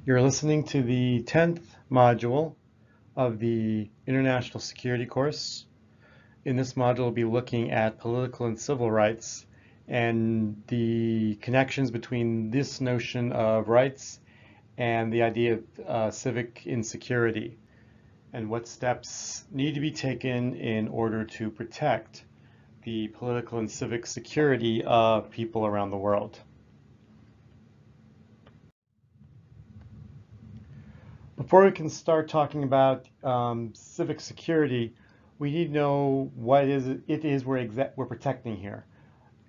You're listening to the 10th module of the International Security course. In this module, we'll be looking at political and civil rights and the connections between this notion of rights and the idea of civic insecurity and what steps need to be taken in order to protect the political and civic security of people around the world. Before we can start talking about civic security, we need to know what it is we're protecting here.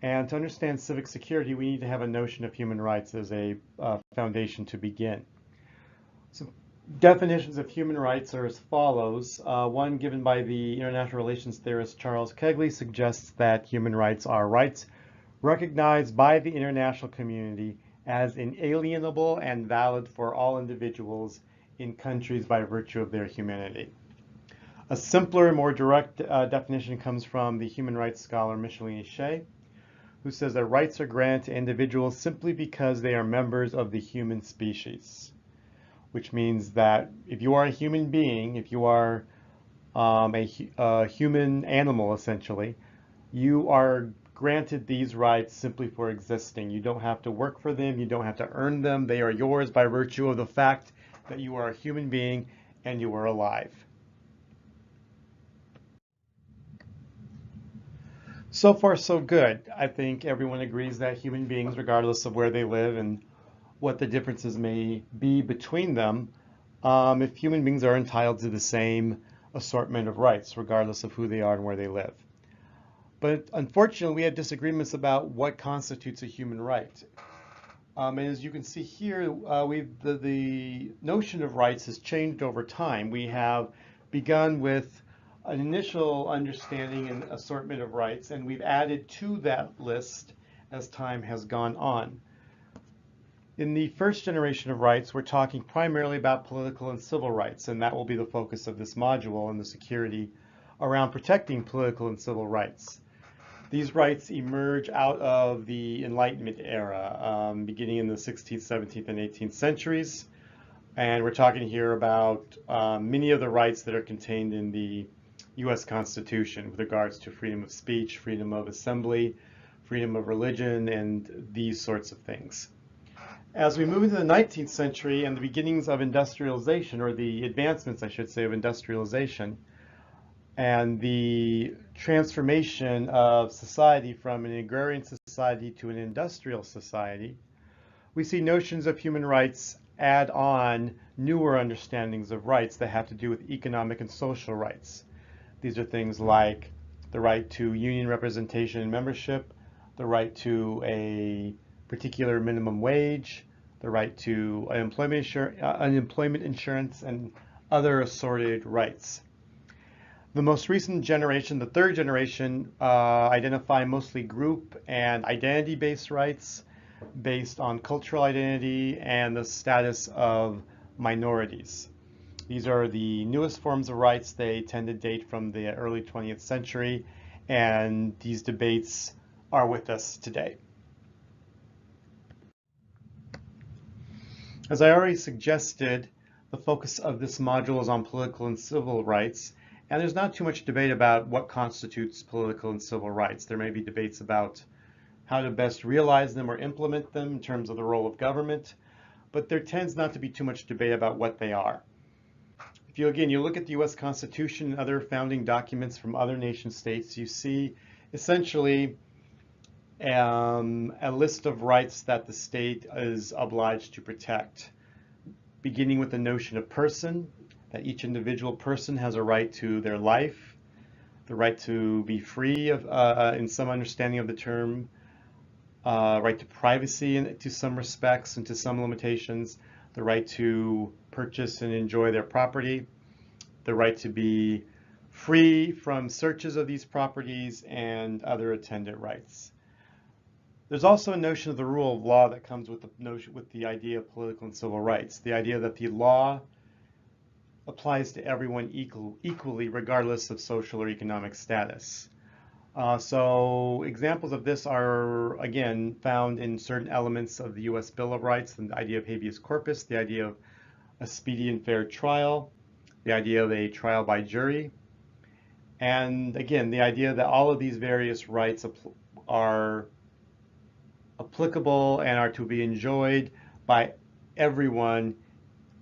And to understand civic security, we need to have a notion of human rights as a foundation to begin. So definitions of human rights are as follows. One given by the international relations theorist Charles Kegley suggests that human rights are rights recognized by the international community as inalienable and valid for all individuals in countries by virtue of their humanity. A simpler, more direct definition comes from the human rights scholar Micheline Shea, who says that rights are granted to individuals simply because they are members of the human species, which means that if you are a human being, if you are a human animal, essentially, you are granted these rights simply for existing. You don't have to work for them. You don't have to earn them. They are yours by virtue of the fact that you are a human being and you are alive. So far, so good. I think everyone agrees that human beings, regardless of where they live and what the differences may be between them, if human beings are entitled to the same assortment of rights, regardless of who they are and where they live. But unfortunately, we have disagreements about what constitutes a human right. And as you can see here, the notion of rights has changed over time. We have begun with an initial understanding and assortment of rights, and we've added to that list as time has gone on. In the first generation of rights, we're talking primarily about political and civil rights, and that will be the focus of this module and the security around protecting political and civil rights. These rights emerge out of the Enlightenment era, beginning in the 16th, 17th, and 18th centuries. And we're talking here about many of the rights that are contained in the U.S. Constitution with regards to freedom of speech, freedom of assembly, freedom of religion, and these sorts of things. As we move into the 19th century and the beginnings of industrialization, or the advancements, I should say, of industrialization, and the transformation of society from an agrarian society to an industrial society, we see notions of human rights add on newer understandings of rights that have to do with economic and social rights. These are things like the right to union representation and membership, the right to a particular minimum wage, the right to unemployment insurance, and other assorted rights. The most recent generation, the third generation, identify mostly group and identity-based rights based on cultural identity and the status of minorities. These are the newest forms of rights. They tend to date from the early 20th century, and these debates are with us today. As I already suggested, the focus of this module is on political and civil rights. And there's not too much debate about what constitutes political and civil rights. There may be debates about how to best realize them or implement them in terms of the role of government, but there tends not to be too much debate about what they are. If you look at the U.S. Constitution and other founding documents from other nation states, you see essentially a list of rights that the state is obliged to protect, beginning with the notion of person, that each individual person has a right to their life, the right to be free of, in some understanding of the term, right to privacy to some respects and to some limitations, the right to purchase and enjoy their property, the right to be free from searches of these properties, and other attendant rights. There's also a notion of the rule of law that comes with the idea of political and civil rights, the idea that the law applies to everyone equally, regardless of social or economic status. So examples of this are, again, found in certain elements of the U.S. Bill of Rights, the idea of habeas corpus, the idea of a speedy and fair trial, the idea of a trial by jury, and again, the idea that all of these various rights are applicable and are to be enjoyed by everyone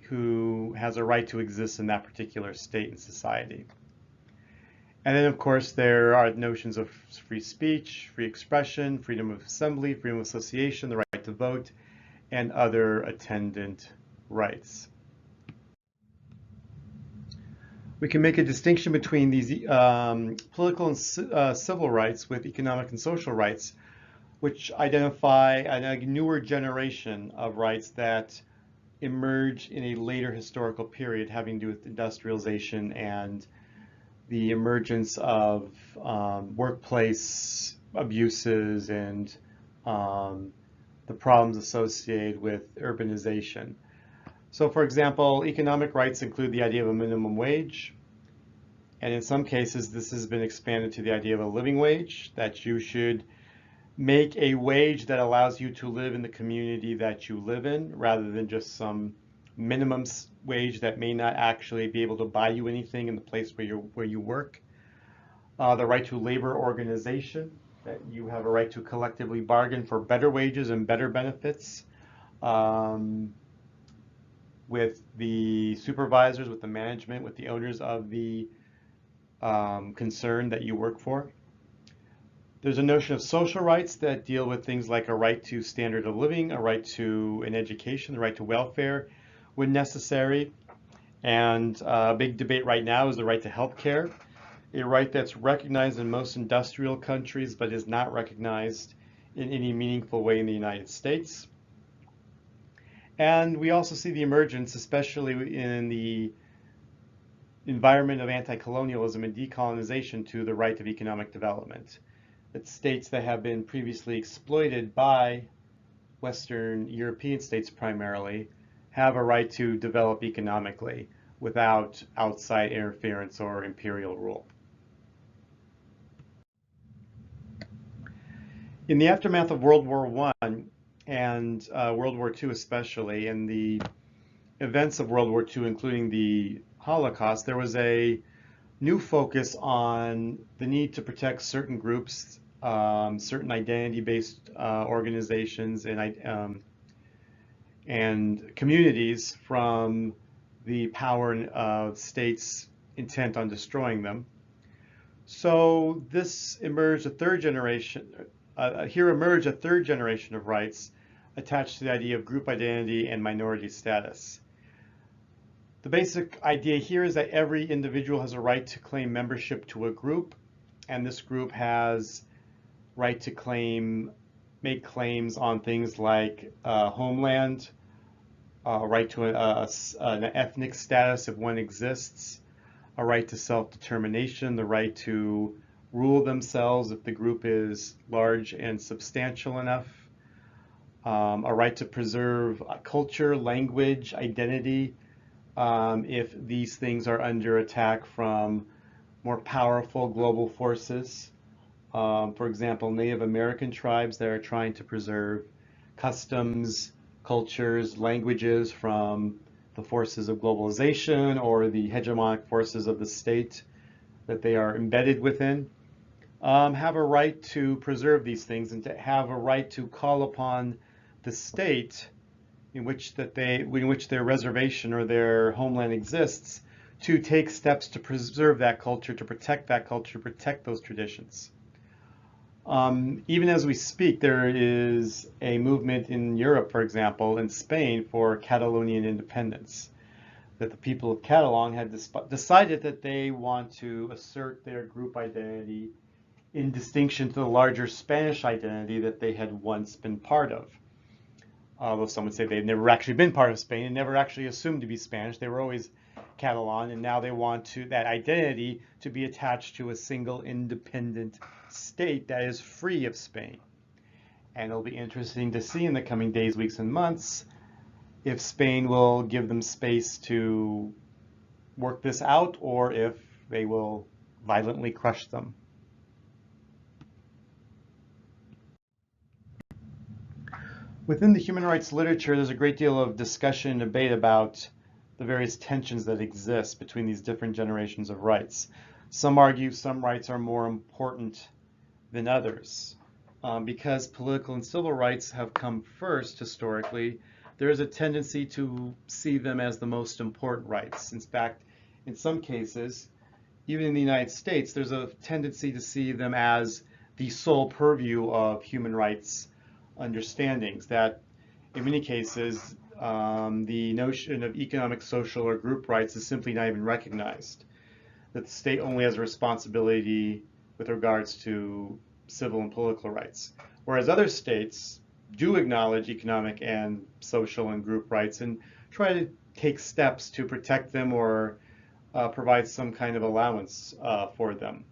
who has a right to exist in that particular state and society. And then, of course, there are notions of free speech, free expression, freedom of assembly, freedom of association, the right to vote, and other attendant rights. We can make a distinction between these political and civil rights with economic and social rights, which identify a newer generation of rights that emerge in a later historical period having to do with industrialization and the emergence of workplace abuses and the problems associated with urbanization. So, for example, economic rights include the idea of a minimum wage, and in some cases this has been expanded to the idea of a living wage, that you should make a wage that allows you to live in the community that you live in, rather than just some minimum wage that may not actually be able to buy you anything in the place where you work. The right to labor organization, that you have a right to collectively bargain for better wages and better benefits with the supervisors, with the management, with the owners of the concern that you work for. There's a notion of social rights that deal with things like a right to standard of living, a right to an education, the right to welfare when necessary. And a big debate right now is the right to health care, a right that's recognized in most industrial countries but is not recognized in any meaningful way in the United States. And we also see the emergence, especially in the environment of anti-colonialism and decolonization, to the right of economic development. That states that have been previously exploited by Western European states primarily have a right to develop economically without outside interference or imperial rule. In the aftermath of World War I and World War II especially, and the events of World War II, including the Holocaust, there was a new focus on the need to protect certain groups, certain identity-based organizations and communities from the power of states intent on destroying them. So this emerged a third generation. Here emerged a third generation of rights attached to the idea of group identity and minority status. The basic idea here is that every individual has a right to claim membership to a group, and this group has right to make claims on things like homeland, right to an ethnic status if one exists, a right to self-determination, the right to rule themselves if the group is large and substantial enough, a right to preserve culture, language, identity, if these things are under attack from more powerful global forces. For example, Native American tribes that are trying to preserve customs, cultures, languages from the forces of globalization or the hegemonic forces of the state that they are embedded within, have a right to preserve these things and to have a right to call upon the state in which their reservation or their homeland exists to take steps to preserve that culture, to protect that culture, protect those traditions. Even as we speak, there is a movement in Europe, for example, in Spain, for Catalonian independence, that the people of Catalan had decided that they want to assert their group identity in distinction to the larger Spanish identity that they had once been part of. Although some would say they've never actually been part of Spain and never actually assumed to be Spanish. They were always Catalan, and now they want that identity to be attached to a single independent state that is free of Spain. And it'll be interesting to see in the coming days, weeks, and months if Spain will give them space to work this out or if they will violently crush them. Within the human rights literature, there's a great deal of discussion and debate about the various tensions that exist between these different generations of rights. Some argue some rights are more important than others. Because political and civil rights have come first historically, there is a tendency to see them as the most important rights. In fact, in some cases, even in the United States, there's a tendency to see them as the sole purview of human rights understandings, that in many cases, the notion of economic, social, or group rights is simply not even recognized, that the state only has a responsibility with regards to civil and political rights. Whereas other states do acknowledge economic and social and group rights and try to take steps to protect them or provide some kind of allowance for them.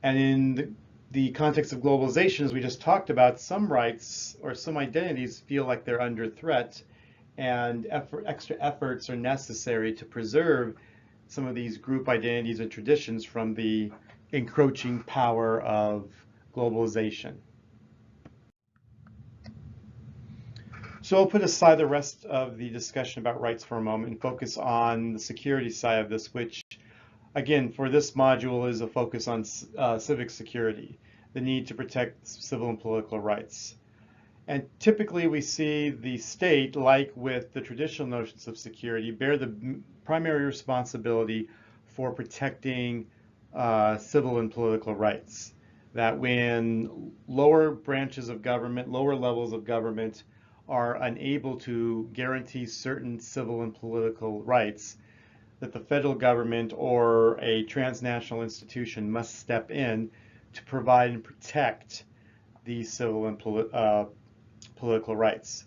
And in the context of globalization, as we just talked about, some rights or some identities feel like they're under threat, and extra efforts are necessary to preserve some of these group identities and traditions from the encroaching power of globalization. So I'll put aside the rest of the discussion about rights for a moment and focus on the security side of this, which, again, for this module is a focus on civic security, the need to protect civil and political rights. And typically we see the state, like with the traditional notions of security, bear the primary responsibility for protecting civil and political rights. That when lower branches of government, lower levels of government are unable to guarantee certain civil and political rights, that the federal government or a transnational institution must step in to provide and protect these civil and political rights.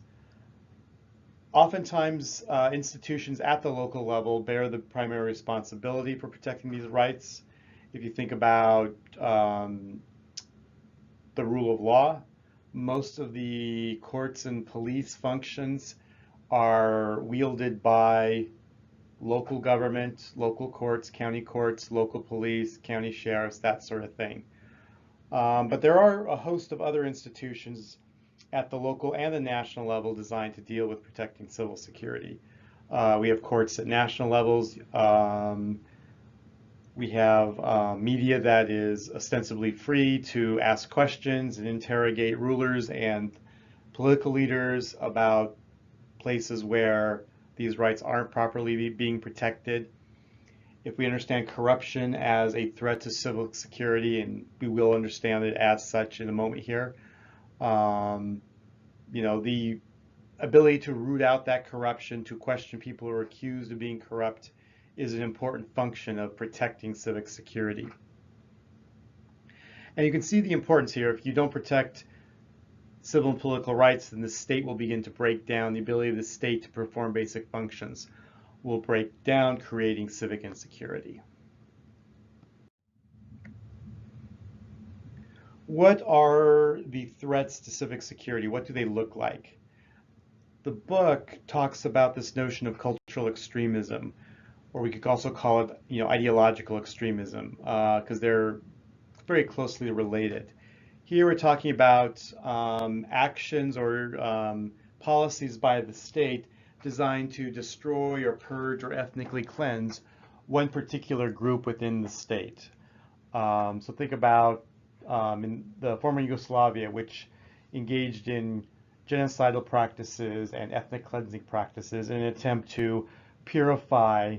Oftentimes, institutions at the local level bear the primary responsibility for protecting these rights. If you think about the rule of law, most of the courts and police functions are wielded by local government, local courts, local police, county sheriffs, that sort of thing. But there are a host of other institutions at the local and the national level designed to deal with protecting civil security. We have courts at national levels. We have media that is ostensibly free to ask questions and interrogate rulers and political leaders about places where these rights aren't properly being protected. If we understand corruption as a threat to civil security, and we will understand it as such in a moment here, the ability to root out that corruption, to question people who are accused of being corrupt, is an important function of protecting civic security. And you can see the importance here. If you don't protect civil and political rights, then the state will begin to break down. The ability of the state to perform basic functions will break down, creating civic insecurity. What are the threats to civic security? What do they look like? The book talks about this notion of cultural extremism, or we could also call it, ideological extremism, because they're very closely related. Here we're talking about actions or policies by the state designed to destroy or purge or ethnically cleanse one particular group within the state. So think about in the former Yugoslavia, which engaged in genocidal practices and ethnic cleansing practices in an attempt to purify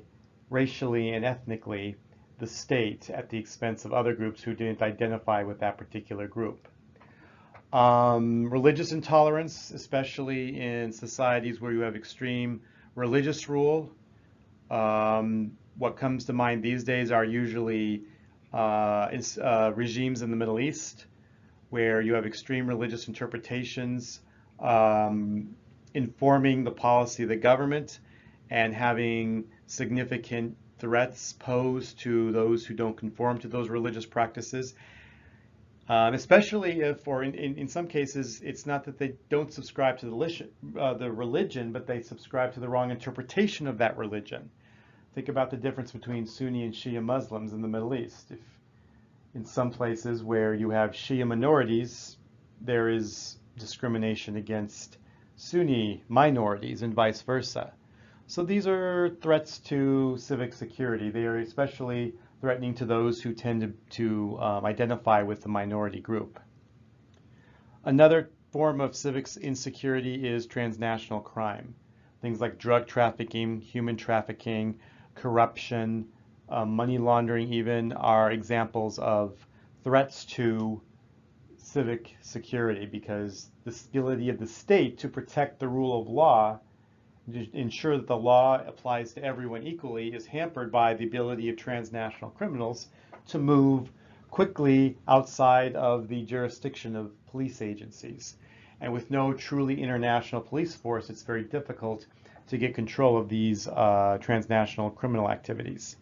racially and ethnically the state at the expense of other groups who didn't identify with that particular group. Religious intolerance, especially in societies where you have extreme religious rule. What comes to mind these days are usually regimes in the Middle East, where you have extreme religious interpretations informing the policy of the government and having significant threats posed to those who don't conform to those religious practices. Especially if, or in some cases, it's not that they don't subscribe to the religion, but they subscribe to the wrong interpretation of that religion. Think about the difference between Sunni and Shia Muslims in the Middle East. If in some places where you have Shia minorities, there is discrimination against Sunni minorities and vice versa. So these are threats to civic security. They are especially threatening to those who tend to identify with the minority group. Another form of civic insecurity is transnational crime. Things like drug trafficking, human trafficking, corruption, money laundering even are examples of threats to civic security, because the ability of the state to protect the rule of law, to ensure that the law applies to everyone equally, is hampered by the ability of transnational criminals to move quickly outside of the jurisdiction of police agencies. And with no truly international police force, it's very difficult to get control of these transnational criminal activities.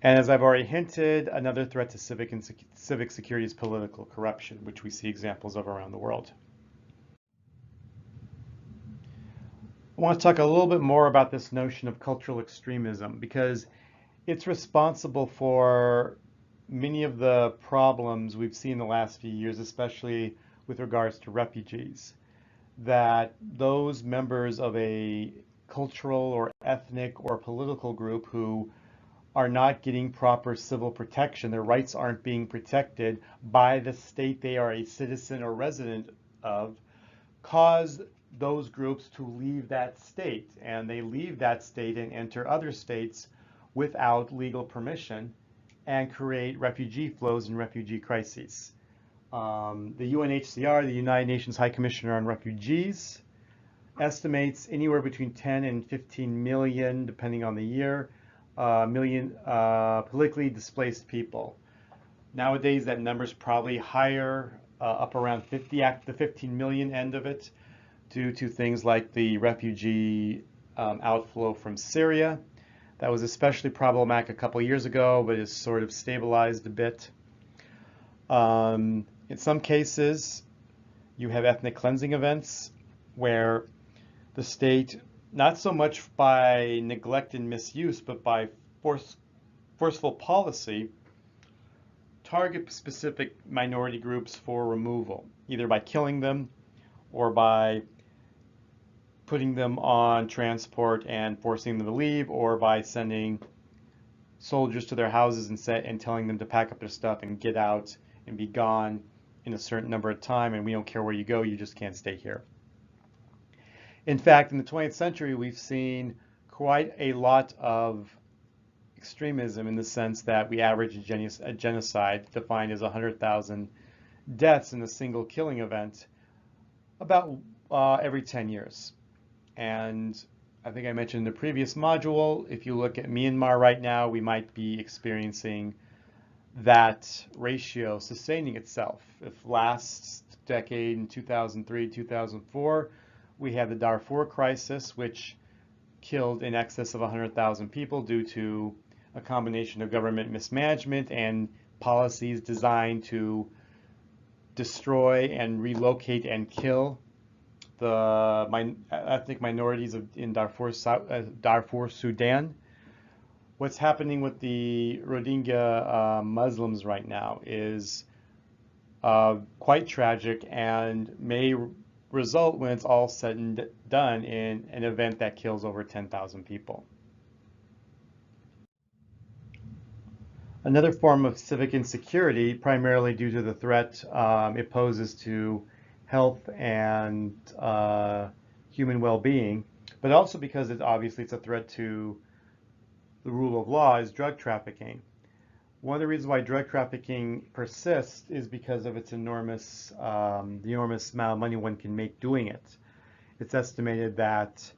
And as I've already hinted, another threat to civic security is political corruption, which we see examples of around the world. I want to talk a little bit more about this notion of cultural extremism, because it's responsible for many of the problems we've seen in the last few years, especially with regards to refugees, that those members of a cultural or ethnic or political group who are not getting proper civil protection, their rights aren't being protected by the state they are a citizen or resident of, cause those groups to leave that state. And they leave that state and enter other states without legal permission and create refugee flows and refugee crises. The UNHCR, the United Nations High Commissioner on Refugees, estimates anywhere between 10 and 15 million, depending on the year, politically displaced people. Nowadays, that number is probably higher, up around the 15 million end of it, due to things like the refugee outflow from Syria. That was especially problematic a couple years ago, but has sort of stabilized a bit. In some cases, you have ethnic cleansing events where the state, not so much by neglect and misuse, but by forceful policy, target specific minority groups for removal, either by killing them or by putting them on transport and forcing them to leave, or by sending soldiers to their houses and telling them to pack up their stuff and get out and be gone in a certain number of time, and we don't care where you go, you just can't stay here. In fact, in the 20th century, we've seen quite a lot of extremism, in the sense that we average a genocide defined as 100,000 deaths in a single killing event about every 10 years. And I think I mentioned in the previous module, if you look at Myanmar right now, we might be experiencing that ratio sustaining itself. If last decade, in 2003, 2004, we had the Darfur crisis, which killed in excess of 100,000 people due to a combination of government mismanagement and policies designed to destroy and relocate and kill the ethnic minorities in Darfur, Sudan. What's happening with the Rohingya Muslims right now is quite tragic, and may result, when it's all said and done, in an event that kills over 10,000 people. Another form of civic insecurity, primarily due to the threat it poses to health and human well-being, but also because it's a threat to the rule of law, is drug trafficking. One of the reasons why drug trafficking persists is because of its the enormous amount of money one can make doing it. It's estimated that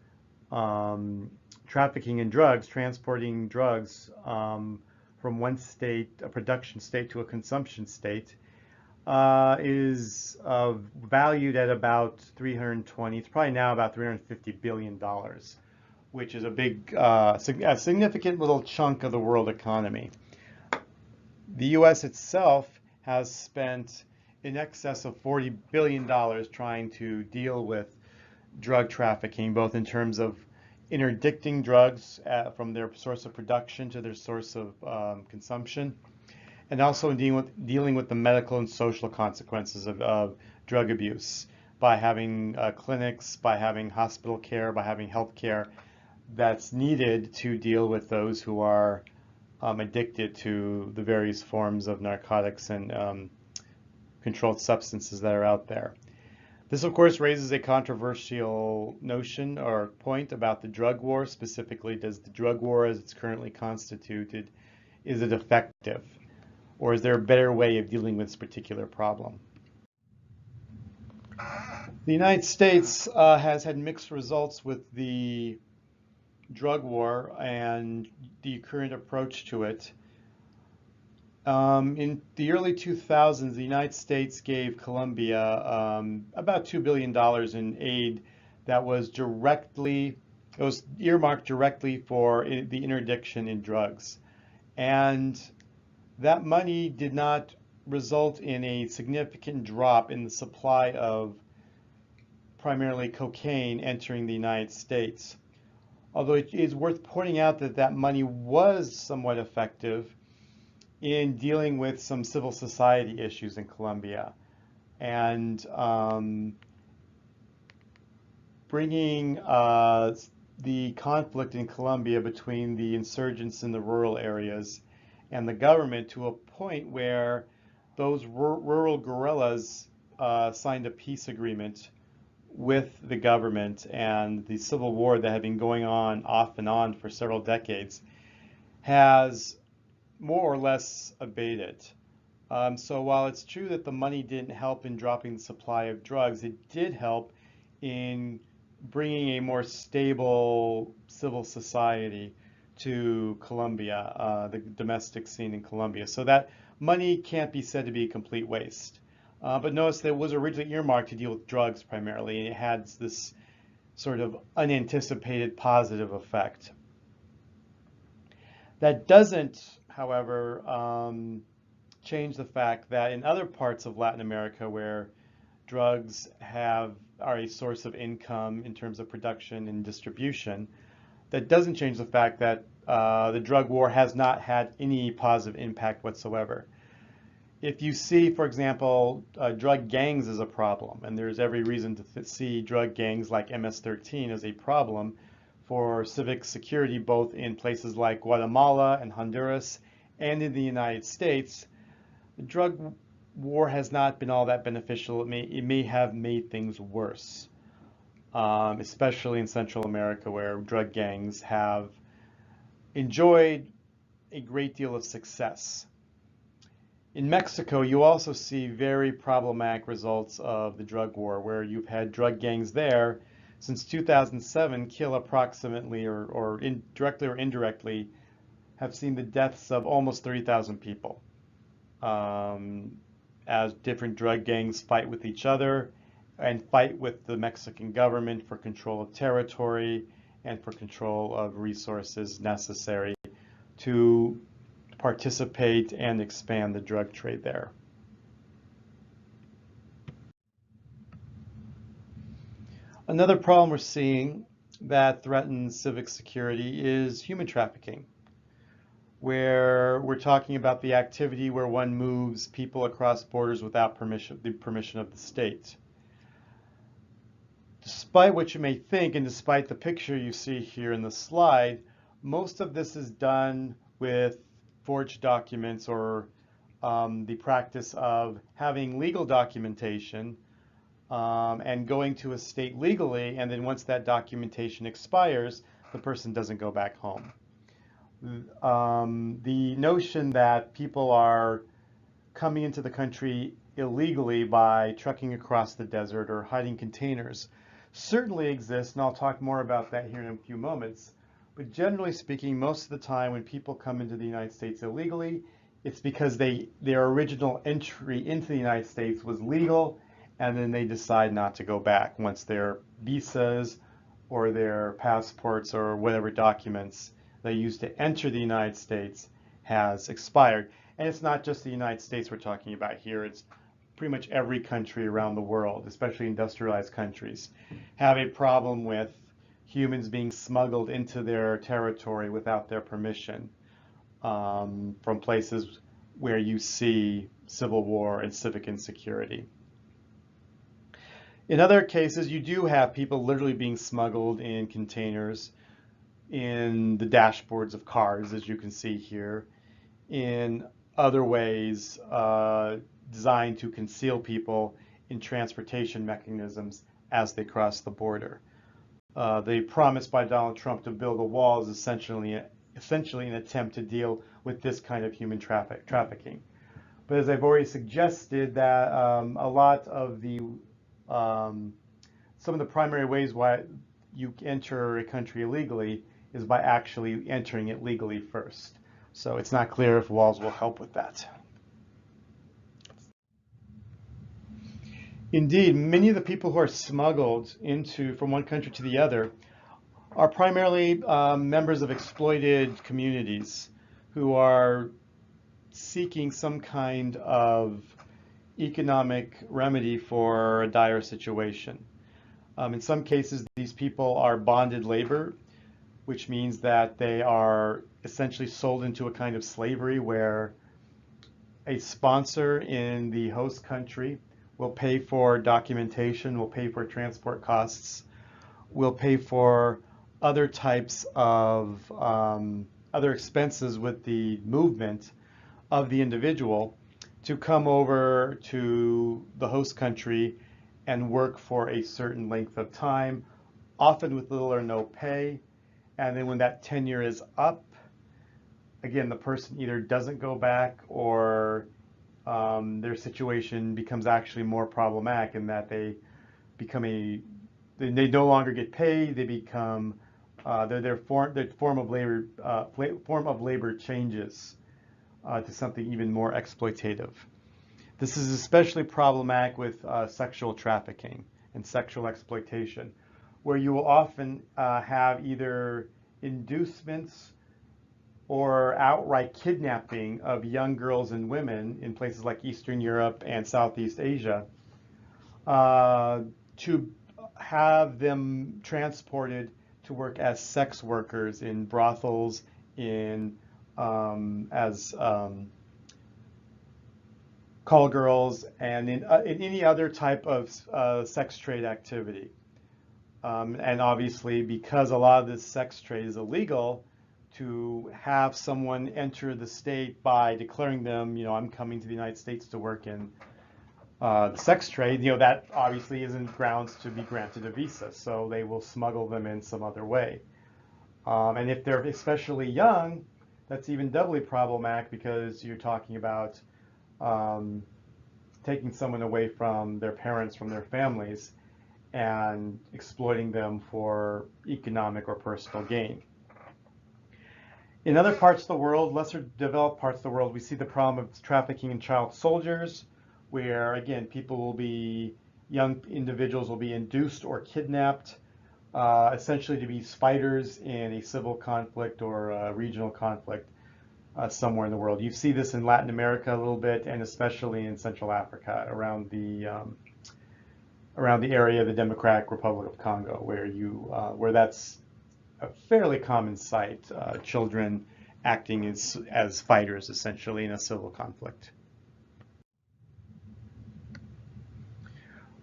trafficking in drugs, transporting drugs from one state, a production state, to a consumption state, is valued at about 320, it's probably now about $350 billion, which is a significant little chunk of the world economy. The US itself has spent in excess of $40 billion trying to deal with drug trafficking, both in terms of interdicting drugs from their source of production to their source of consumption, and also in dealing with the medical and social consequences of drug abuse by having clinics, by having hospital care, by having health care that's needed to deal with those who are addicted to the various forms of narcotics and controlled substances that are out there. This, of course, raises a controversial notion or point about the drug war. Specifically, does the drug war as it's currently constituted, is it effective? Or is there a better way of dealing with this particular problem? The United States has had mixed results with the drug war and the current approach to it. In the early 2000s, the United States gave Colombia about $2 billion in aid that was earmarked directly for the interdiction in drugs. And that money did not result in a significant drop in the supply of primarily cocaine entering the United States. Although it is worth pointing out that that money was somewhat effective in dealing with some civil society issues in Colombia and bringing the conflict in Colombia between the insurgents in the rural areas and the government to a point where those rural guerrillas signed a peace agreement with the government, and the civil war that had been going on off and on for several decades has more or less abated. So while it's true that the money didn't help in dropping the supply of drugs, it did help in bringing a more stable civil society to Colombia, the domestic scene in Colombia. So that money can't be said to be a complete waste. But notice that it was originally earmarked to deal with drugs primarily, and it had this sort of unanticipated positive effect. That doesn't, however, change the fact that in other parts of Latin America where drugs are a source of income in terms of production and distribution, that doesn't change the fact that the drug war has not had any positive impact whatsoever. If you see, for example, drug gangs as a problem, and there's every reason to see drug gangs like MS-13 as a problem for civic security, both in places like Guatemala and Honduras and in the United States, the drug war has not been all that beneficial. It may have made things worse, especially in Central America, where drug gangs have enjoyed a great deal of success. In Mexico, you also see very problematic results of the drug war, where you've had drug gangs there since 2007 kill approximately, or directly or indirectly, have seen the deaths of almost 30,000 people as different drug gangs fight with each other and fight with the Mexican government for control of territory and for control of resources necessary to participate and expand the drug trade there. Another problem we're seeing that threatens civic security is human trafficking, where we're talking about the activity where one moves people across borders without the permission of the state. Despite what you may think, and despite the picture you see here in the slide, most of this is done with forged documents or the practice of having legal documentation and going to a state legally, and then once that documentation expires, the person doesn't go back home. The notion that people are coming into the country illegally by trucking across the desert or hiding containers certainly exists, and I'll talk more about that here in a few moments. But generally speaking, most of the time when people come into the United States illegally, it's because their original entry into the United States was legal, and then they decide not to go back once their visas or their passports or whatever documents they used to enter the United States has expired. And it's not just the United States we're talking about here. It's pretty much every country around the world, especially industrialized countries, have a problem with humans being smuggled into their territory without their permission from places where you see civil war and civic insecurity. In other cases, you do have people literally being smuggled in containers in the dashboards of cars, as you can see here, in other ways designed to conceal people in transportation mechanisms as they cross the border. The promise by Donald Trump to build a wall is essentially an attempt to deal with this kind of human trafficking. But as I've already suggested, that a lot of the some of the primary ways why you enter a country illegally is by actually entering it legally first. So it's not clear if walls will help with that. Indeed, many of the people who are smuggled into from one country to the other are primarily members of exploited communities who are seeking some kind of economic remedy for a dire situation. In some cases, these people are bonded labor, which means that they are essentially sold into a kind of slavery where a sponsor in the host country will pay for documentation, will pay for transport costs, will pay for other types of other expenses with the movement of the individual to come over to the host country and work for a certain length of time, often with little or no pay. And then when that tenure is up, again, the person either doesn't go back or their situation becomes actually more problematic in that they no longer get paid. They become their form of labor changes to something even more exploitative. This is especially problematic with sexual trafficking and sexual exploitation, where you will often have either inducements or outright kidnapping of young girls and women in places like Eastern Europe and Southeast Asia to have them transported to work as sex workers in brothels, as call girls, and in any other type of sex trade activity. And obviously, because a lot of this sex trade is illegal, to have someone enter the state by declaring them, I'm coming to the United States to work in the sex trade, that obviously isn't grounds to be granted a visa. So they will smuggle them in some other way. And if they're especially young, that's even doubly problematic because you're talking about taking someone away from their parents, from their families, and exploiting them for economic or personal gain. In other parts of the world, lesser developed parts of the world, we see the problem of trafficking in child soldiers, where again, young individuals will be induced or kidnapped, essentially to be fighters in a civil conflict or a regional conflict somewhere in the world. You see this in Latin America a little bit, and especially in Central Africa, around the area of the Democratic Republic of Congo, where that's a fairly common sight, children acting as fighters essentially in a civil conflict.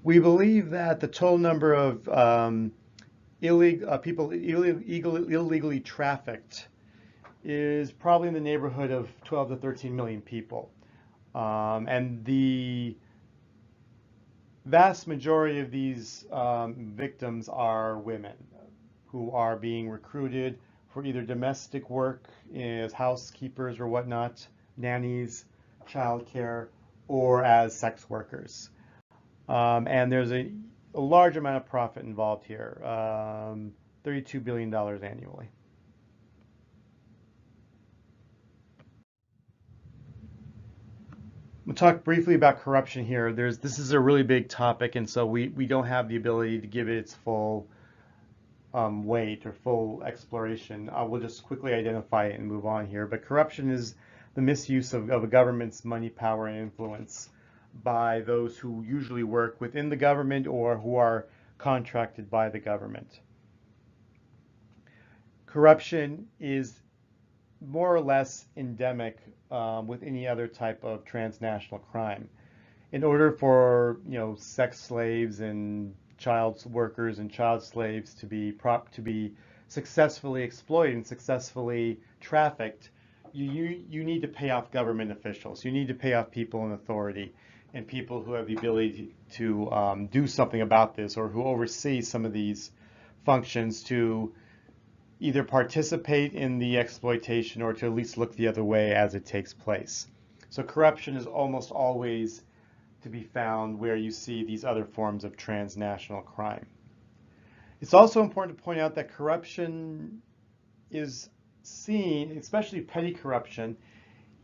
We believe that the total number of people illegally trafficked is probably in the neighborhood of 12 to 13 million people. And the vast majority of these victims are women who are being recruited for either domestic work as housekeepers or whatnot, nannies, childcare, or as sex workers. And there's a large amount of profit involved here, $32 billion annually. We'll talk briefly about corruption here. This is a really big topic, and so we don't have the ability to give it its full weight or full exploration. We'll just quickly identify it and move on here. But corruption is the misuse of a government's money, power, and influence by those who usually work within the government or who are contracted by the government. Corruption is more or less endemic with any other type of transnational crime. in order for, sex slaves and child workers and child slaves to be successfully exploited and successfully trafficked, you need to pay off government officials. You need to pay off people in authority and people who have the ability to do something about this, or who oversee some of these functions, to either participate in the exploitation or to at least look the other way as it takes place. So corruption is almost always to be found where you see these other forms of transnational crime. It's also important to point out that corruption is seen, especially petty corruption,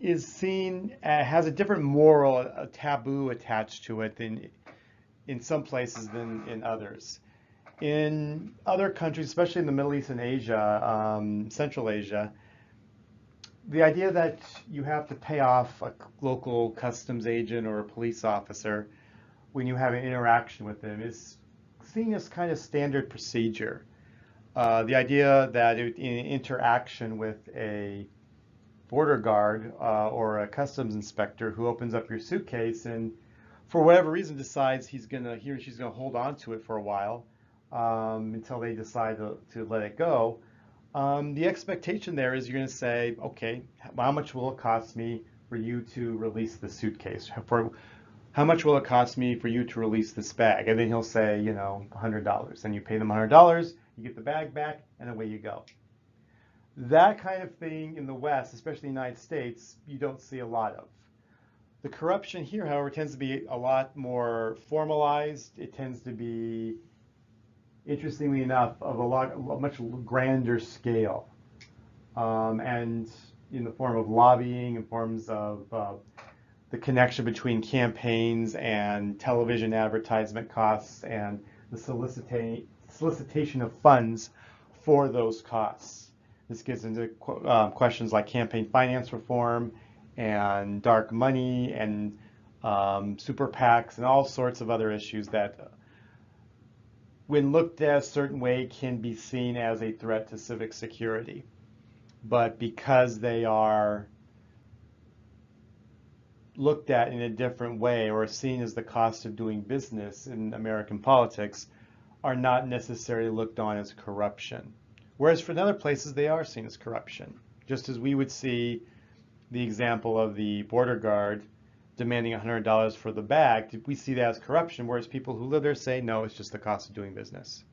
is seen, has a different moral, a taboo attached to it than in some places than in others. In other countries, especially in the Middle East and Asia, Central Asia, the idea that you have to pay off a local customs agent or a police officer when you have an interaction with them is seen as kind of standard procedure. The idea that in interaction with a border guard or a customs inspector who opens up your suitcase and for whatever reason decides he or she's gonna hold on to it for a while until they decide to let it go. The expectation there is you're going to say, okay, how much will it cost me for you to release the suitcase? How much will it cost me for you to release this bag? And then he'll say, $100. And you pay them $100, you get the bag back, and away you go. That kind of thing in the West, especially the United States, you don't see a lot of. The corruption here, however, tends to be a lot more formalized. It tends to be, interestingly enough, of a much grander scale, and in the form of lobbying, in forms of the connection between campaigns and television advertisement costs and the solicitation of funds for those costs. This gets into questions like campaign finance reform and dark money and super PACs and all sorts of other issues that, when looked at a certain way, can be seen as a threat to civic security. But because they are looked at in a different way or seen as the cost of doing business in American politics, are not necessarily looked on as corruption. Whereas for other places, they are seen as corruption. Just as we would see the example of the border guard demanding $100 for the bag, we see that as corruption, whereas people who live there say, no, it's just the cost of doing business.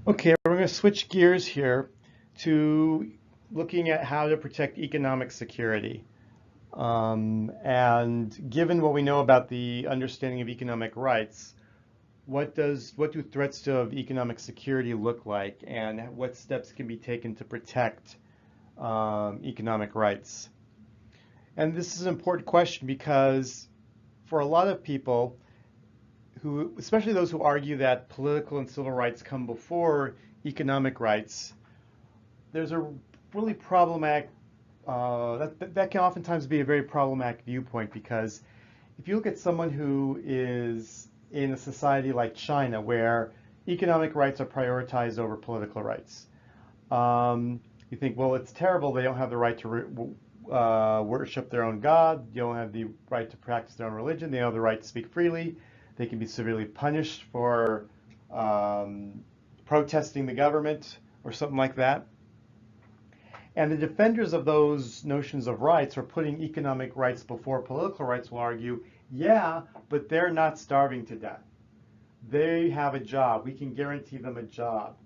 Okay, we're going to switch gears here to looking at how to protect economic security. And given what we know about the understanding of economic rights, what do threats of economic security look like, and what steps can be taken to protect economic rights? And this is an important question because for a lot of people, especially those who argue that political and civil rights come before economic rights, there's a really problematic, that can oftentimes be a very problematic viewpoint, because if you look at someone who is in a society like China, where economic rights are prioritized over political rights, you think, well, it's terrible. They don't have the right to worship their own God. They don't have the right to practice their own religion. They don't have the right to speak freely. They can be severely punished for protesting the government or something like that. And the defenders of those notions of rights, or putting economic rights before political rights, will argue, yeah, but they're not starving to death. They have a job. We can guarantee them a job.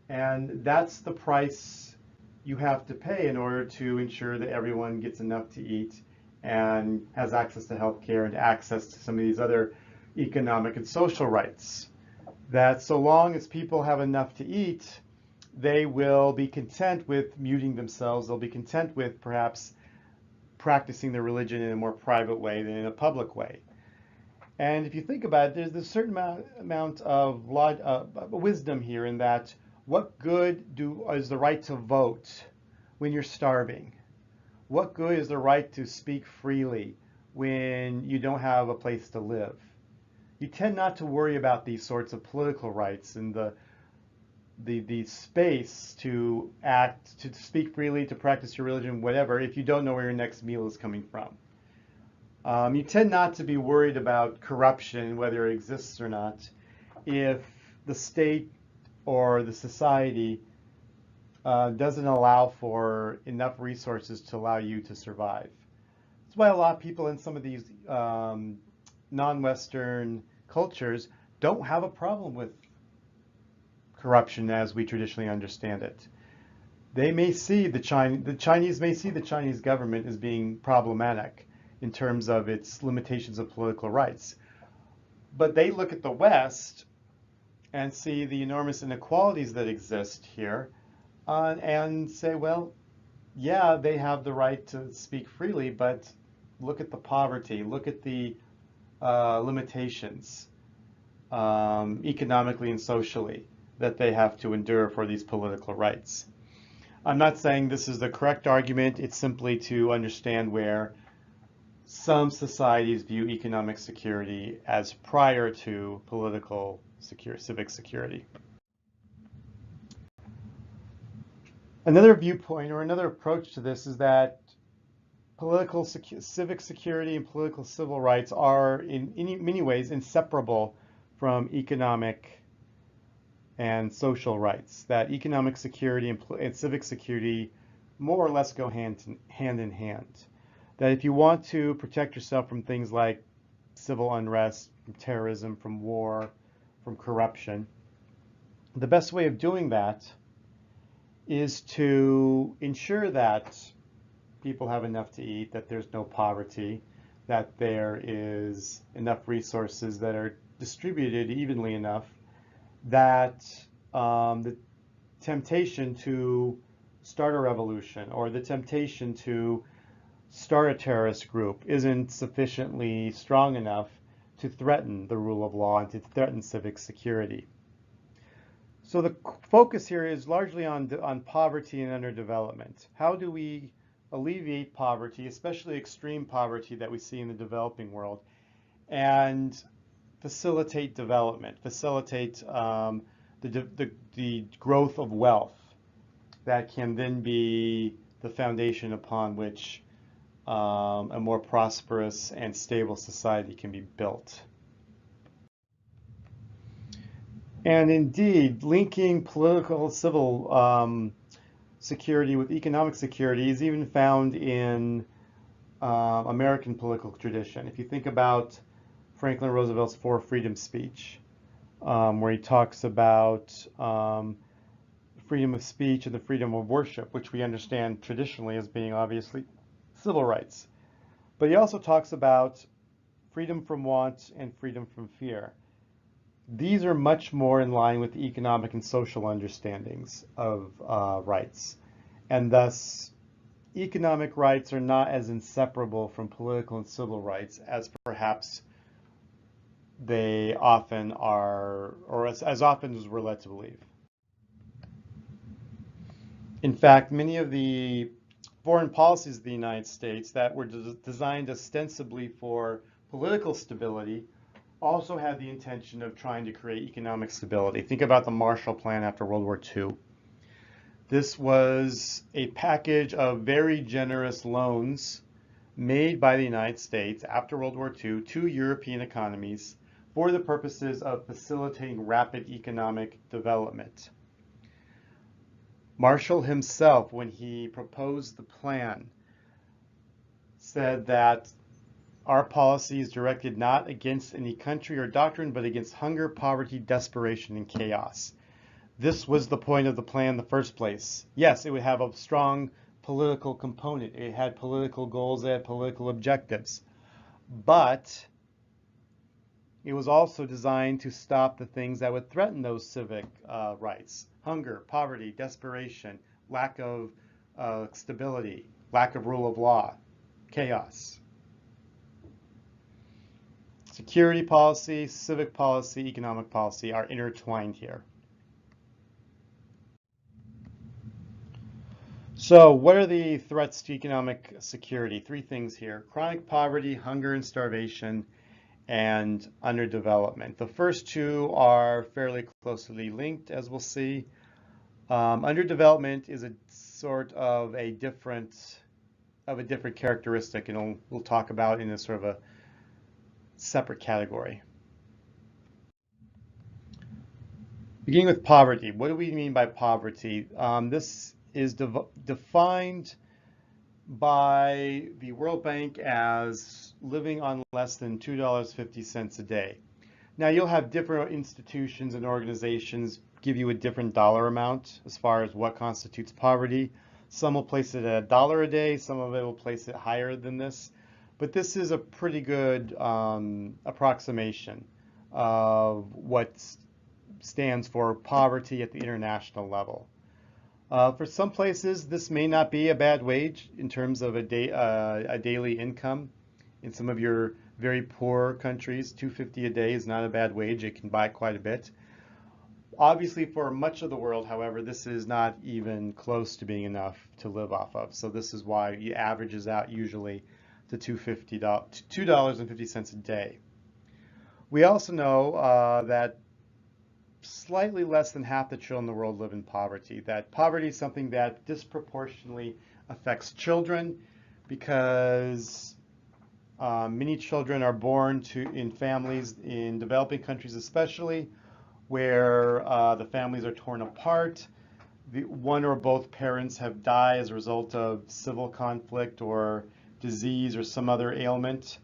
And that's the price you have to pay in order to ensure that everyone gets enough to eat and has access to health care and access to some of these other economic and social rights. That so long as people have enough to eat, they will be content with muting themselves. They'll be content with perhaps practicing their religion in a more private way than in a public way. And if you think about it, there's a certain amount of wisdom here, in that what good is the right to vote when you're starving? What good is the right to speak freely when you don't have a place to live? You tend not to worry about these sorts of political rights and the the space to act, to speak freely, to practice your religion, whatever, if you don't know where your next meal is coming from. You tend not to be worried about corruption, whether it exists or not, if the state or the society doesn't allow for enough resources to allow you to survive. That's why a lot of people in some of these non-Western cultures don't have a problem with corruption as we traditionally understand it. They may see the Chinese may see the Chinese government as being problematic in terms of its limitations of political rights. But they look at the West and see the enormous inequalities that exist here and say, well, yeah, they have the right to speak freely, but look at the poverty, look at the limitations economically and socially that they have to endure for these political rights. I'm not saying this is the correct argument, it's simply to understand where some societies view economic security as prior to political civic security. Another viewpoint or another approach to this is that civic security and political civil rights are in many ways inseparable from economic and social rights, that economic security and civic security more or less go hand in hand. That if you want to protect yourself from things like civil unrest, from terrorism, from war, from corruption, the best way of doing that is to ensure that people have enough to eat, that there's no poverty, that there is enough resources that are distributed evenly enough, that the temptation to start a revolution or the temptation to start a terrorist group isn't sufficiently strong enough to threaten the rule of law and to threaten civic security. So the focus here is largely on poverty and underdevelopment. How do we alleviate poverty, especially extreme poverty that we see in the developing world, and facilitate development, facilitate the growth of wealth that can then be the foundation upon which a more prosperous and stable society can be built. And indeed, linking political civil security with economic security is even found in American political tradition. If you think about Franklin Roosevelt's Four Freedom speech, where he talks about freedom of speech and the freedom of worship, which we understand traditionally as being obviously civil rights. But he also talks about freedom from want and freedom from fear. These are much more in line with economic and social understandings of rights. And thus, economic rights are not as inseparable from political and civil rights as perhaps they often are, or as often as we're led to believe. In fact, many of the foreign policies of the United States that were designed ostensibly for political stability also had the intention of trying to create economic stability. Think about the Marshall Plan after World War II. This was a package of very generous loans made by the United States after World War II to European economies for the purposes of facilitating rapid economic development. Marshall himself, when he proposed the plan, said that our policy is directed not against any country or doctrine, but against hunger, poverty, desperation, and chaos. This was the point of the plan in the first place. Yes, it would have a strong political component. It had political goals, it had political objectives. But it was also designed to stop the things that would threaten those civic rights. Hunger, poverty, desperation, lack of stability, lack of rule of law, chaos. Security policy, civic policy, economic policy are intertwined here. So what are the threats to economic security? Three things here: chronic poverty, hunger and starvation, and underdevelopment. The first two are fairly closely linked, as we'll see. Underdevelopment is a sort of a different characteristic, and we'll talk about in a sort of a separate category. Beginning with poverty, what do we mean by poverty? This is defined by the World Bank as living on less than $2.50 a day. Now, you'll have different institutions and organizations give you a different dollar amount as far as what constitutes poverty. Some will place it at $1 a day, some of it will place it higher than this. But this is a pretty good approximation of what stands for poverty at the international level. For some places, this may not be a bad wage in terms of a daily income. In some of your very poor countries, $2.50 a day is not a bad wage. It can buy quite a bit. Obviously, for much of the world, however, this is not even close to being enough to live off of. So this is why it averages out usually to $2.50 a day. We also know that slightly less than half the children in the world live in poverty. That poverty is something that disproportionately affects children because many children are born in families in developing countries especially where the families are torn apart. One or both parents have died as a result of civil conflict or disease or some other ailment.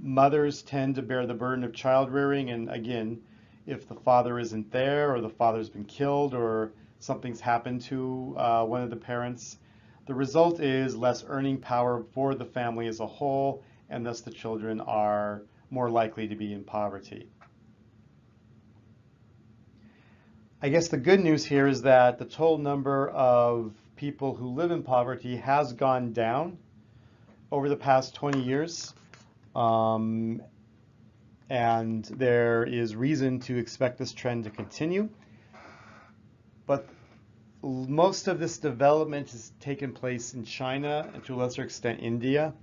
Mothers tend to bear the burden of child rearing, and again, if the father isn't there or the father's been killed or something's happened to one of the parents, the result is less earning power for the family as a whole, and thus the children are more likely to be in poverty. I guess the good news here is that the total number of people who live in poverty has gone down over the past 20 years. And there is reason to expect this trend to continue. But most of this development has taken place in China and to a lesser extent India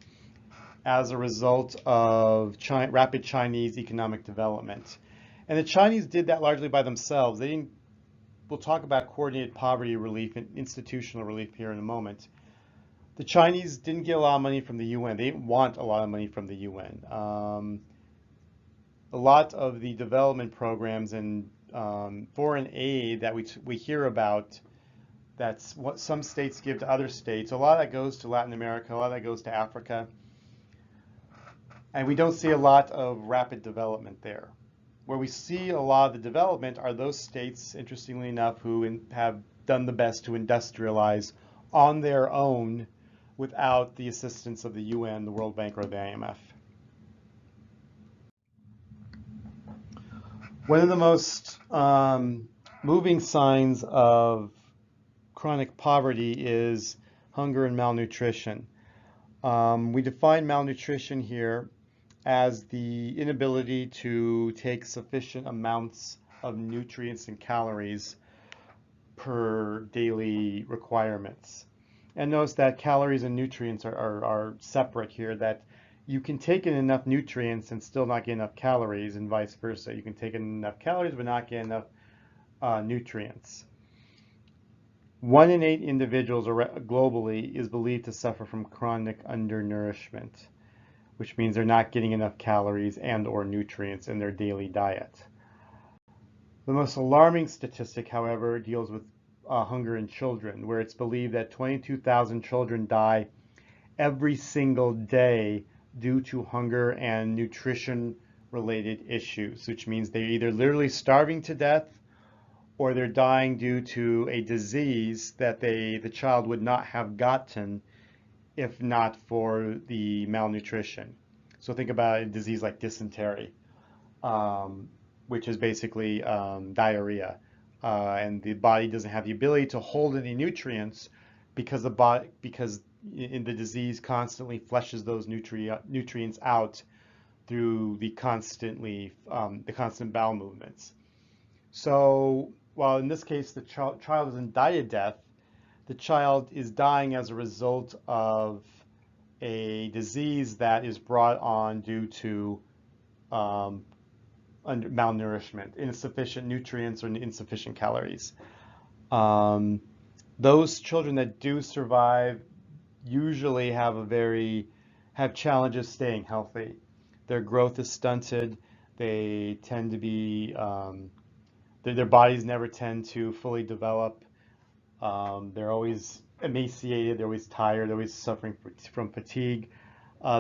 as a result of rapid Chinese economic development. And the Chinese did that largely by themselves. We'll talk about coordinated poverty relief and institutional relief here in a moment. The Chinese didn't get a lot of money from the UN. They didn't want a lot of money from the UN. A lot of the development programs and foreign aid that we hear about, that's what some states give to other states. A lot of that goes to Latin America, a lot of that goes to Africa. And we don't see a lot of rapid development there. Where we see a lot of the development are those states, interestingly enough, who have done the best to industrialize on their own without the assistance of the UN, the World Bank, or the IMF. One of the most moving signs of chronic poverty is hunger and malnutrition. We define malnutrition here as the inability to take sufficient amounts of nutrients and calories per daily requirements. And notice that calories and nutrients are separate here, that you can take in enough nutrients and still not get enough calories, and vice versa. You can take in enough calories but not get enough nutrients. 1 in 8 individuals globally is believed to suffer from chronic undernourishment, which means they're not getting enough calories and or nutrients in their daily diet. The most alarming statistic, however, deals with hunger in children, where it's believed that 22,000 children die every single day due to hunger and nutrition-related issues, which means they're either literally starving to death or they're dying due to a disease that the child would not have gotten if not for the malnutrition. So think about a disease like dysentery, which is basically diarrhea. And the body doesn't have the ability to hold any nutrients because the disease constantly flushes those nutrients out through the constant bowel movements. So while in this case the child doesn't die a death, the child is dying as a result of a disease that is brought on due to malnourishment, insufficient nutrients or insufficient calories. Um, those children that do survive usually have challenges staying healthy. Their growth is stunted. They tend to be their bodies never tend to fully develop. They're always emaciated. They're always tired. They're always suffering from fatigue.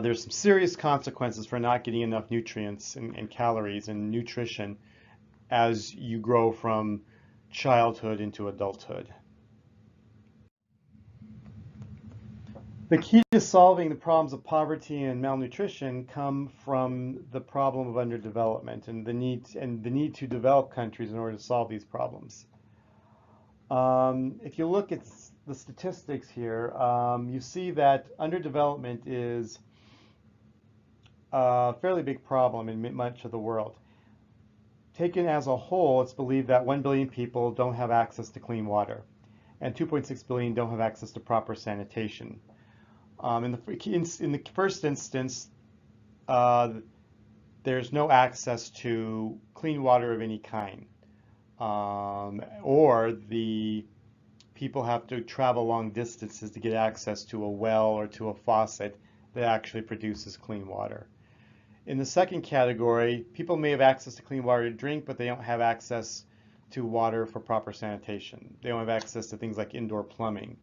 There's some serious consequences for not getting enough nutrients and calories and nutrition as you grow from childhood into adulthood. The key to solving the problems of poverty and malnutrition come from the problem of underdevelopment and the need to develop countries in order to solve these problems. If you look at the statistics here, you see that underdevelopment is a fairly big problem in much of the world. Taken as a whole, it's believed that 1 billion people don't have access to clean water, and 2.6 billion don't have access to proper sanitation. In the first instance, there's no access to clean water of any kind, or the people have to travel long distances to get access to a well or to a faucet that actually produces clean water. In the second category, people may have access to clean water to drink, but they don't have access to water for proper sanitation. They don't have access to things like indoor plumbing,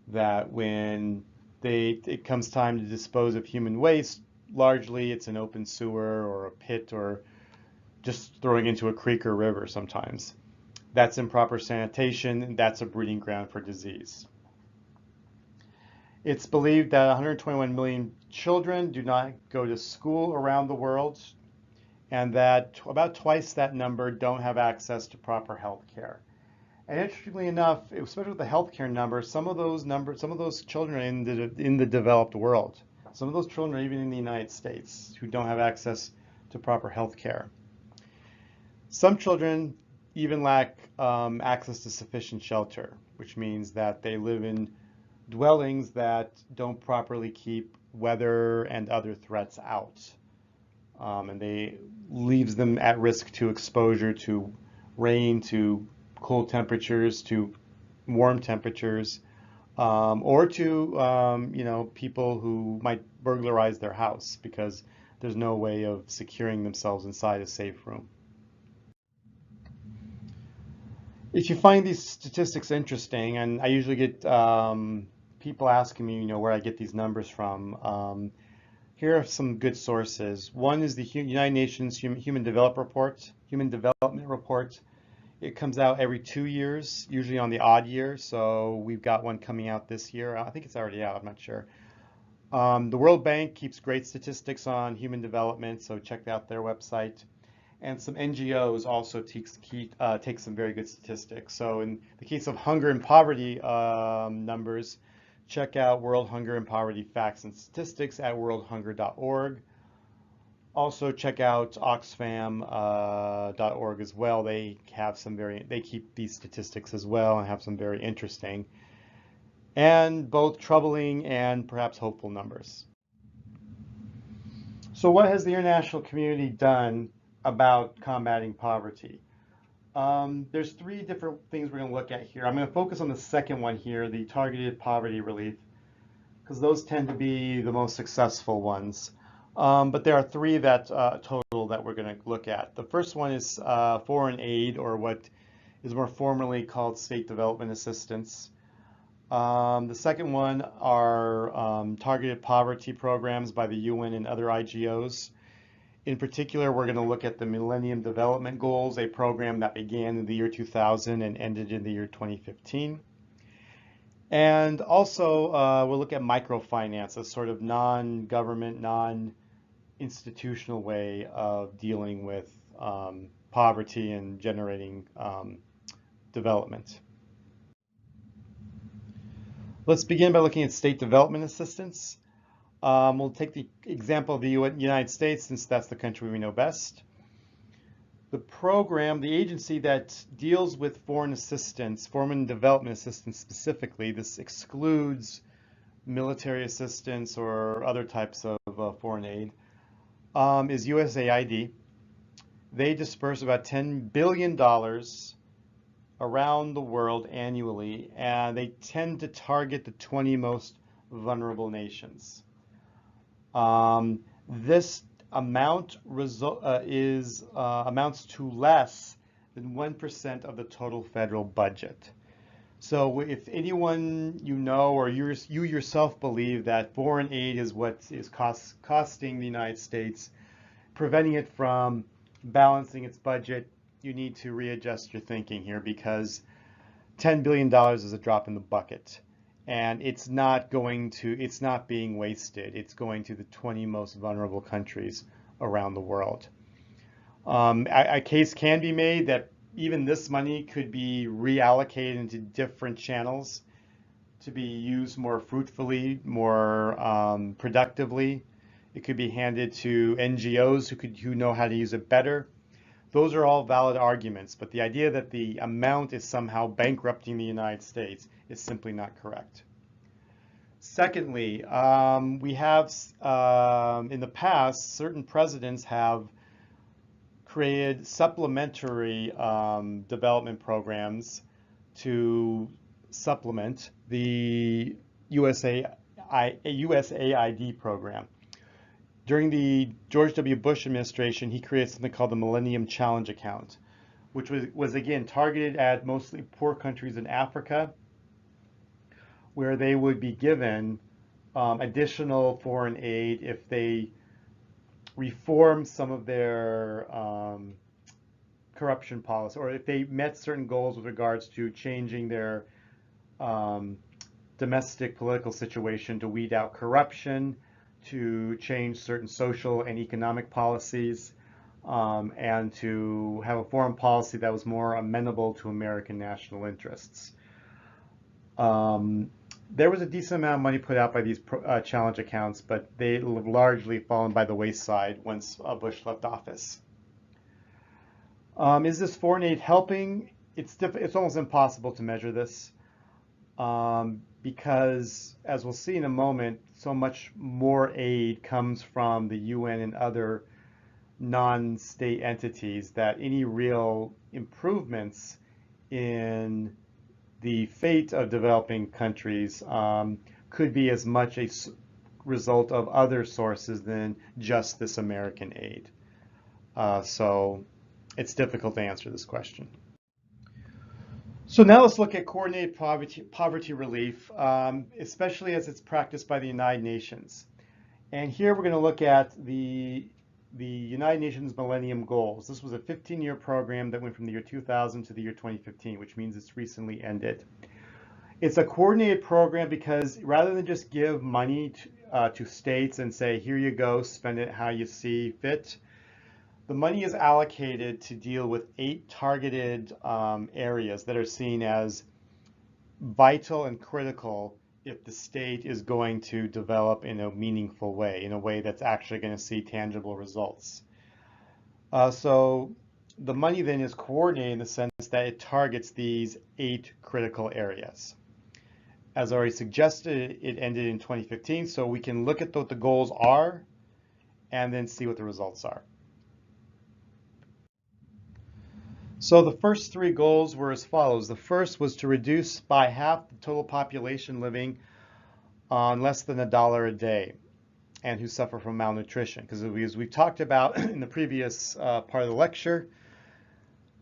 that when it comes time to dispose of human waste, largely it's an open sewer or a pit or just throwing into a creek or river sometimes. That's improper sanitation, and that's a breeding ground for disease. It's believed that 121 million children do not go to school around the world, and that about twice that number don't have access to proper health care. And interestingly enough, especially with the healthcare numbers, some of those children are in the developed world. Some of those children are even in the United States who don't have access to proper health care. Some children even lack access to sufficient shelter, which means that they live in dwellings that don't properly keep weather and other threats out. And they leaves them at risk to exposure to rain, to cold temperatures, to warm temperatures, or to people who might burglarize their house because there's no way of securing themselves inside a safe room. If you find these statistics interesting, and I usually get people asking me, where I get these numbers from. Here are some good sources. One is the United Nations Human Development Report. It comes out every 2 years, usually on the odd year. So we've got one coming out this year. I think it's already out, I'm not sure. The World Bank keeps great statistics on human development, so check out their website. And some NGOs also take some very good statistics. So in the case of hunger and poverty numbers, check out World Hunger and Poverty Facts and Statistics at worldhunger.org. Also check out Oxfam.org as well. They keep these statistics as well and have some very interesting and both troubling and perhaps hopeful numbers. So what has the international community done about combating poverty? There's 3 different things we're going to look at here. I'm going to focus on the second one here, the targeted poverty relief, because those tend to be the most successful ones. But there are 3 total that we're going to look at. The first one is foreign aid, or what is more formally called state development assistance. The second one are targeted poverty programs by the UN and other IGOs. In particular, we're going to look at the Millennium Development Goals, a program that began in the year 2000 and ended in the year 2015. And also, we'll look at microfinance, a sort of non-government, non-institutional way of dealing with poverty and generating development. Let's begin by looking at state development assistance. We'll take the example of the United States, since that's the country we know best. The program, the agency that deals with foreign development assistance specifically, this excludes military assistance or other types of foreign aid, is USAID. they disperse about $10 billion around the world annually, and they tend to target the 20 most vulnerable nations. This amount amounts to less than 1% of the total federal budget. So if anyone you know or you yourself believe that foreign aid is what is costing the United States, preventing it from balancing its budget, you need to readjust your thinking here, because $10 billion is a drop in the bucket. And it's not being wasted. It's going to the 20 most vulnerable countries around the world. A case can be made that even this money could be reallocated into different channels to be used more fruitfully, more productively. It could be handed to NGOs who know how to use it better. Those are all valid arguments, but the idea that the amount is somehow bankrupting the United States is simply not correct. Secondly, we have in the past, certain presidents have created supplementary development programs to supplement the USAID program. During the George W. Bush administration, he created something called the Millennium Challenge Account, which was again targeted at mostly poor countries in Africa, where they would be given additional foreign aid if they reform some of their corruption policy, or if they met certain goals with regards to changing their domestic political situation to weed out corruption, to change certain social and economic policies, and to have a foreign policy that was more amenable to American national interests. There was a decent amount of money put out by these challenge accounts, but they have largely fallen by the wayside once Bush left office. Is this foreign aid helping? It's almost impossible to measure this because, as we'll see in a moment, so much more aid comes from the UN and other non-state entities that any real improvements in the fate of developing countries could be as much a result of other sources than just this American aid. So it's difficult to answer this question. So now let's look at coordinated poverty relief, especially as it's practiced by the United Nations. And here we're going to look at the United Nations Millennium Goals. This was a 15-year program that went from the year 2000 to the year 2015, which means it's recently ended. It's a coordinated program because rather than just give money to states and say, here you go, spend it how you see fit, the money is allocated to deal with 8 targeted areas that are seen as vital and critical if the state is going to develop in a meaningful way, in a way that's actually going to see tangible results. So the money then is coordinated in the sense that it targets these 8 critical areas. As already suggested, it ended in 2015, so we can look at what the goals are and then see what the results are. So the first 3 goals were as follows. The first was to reduce by half the total population living on less than $1 a day and who suffer from malnutrition. Because as we've talked about in the previous part of the lecture,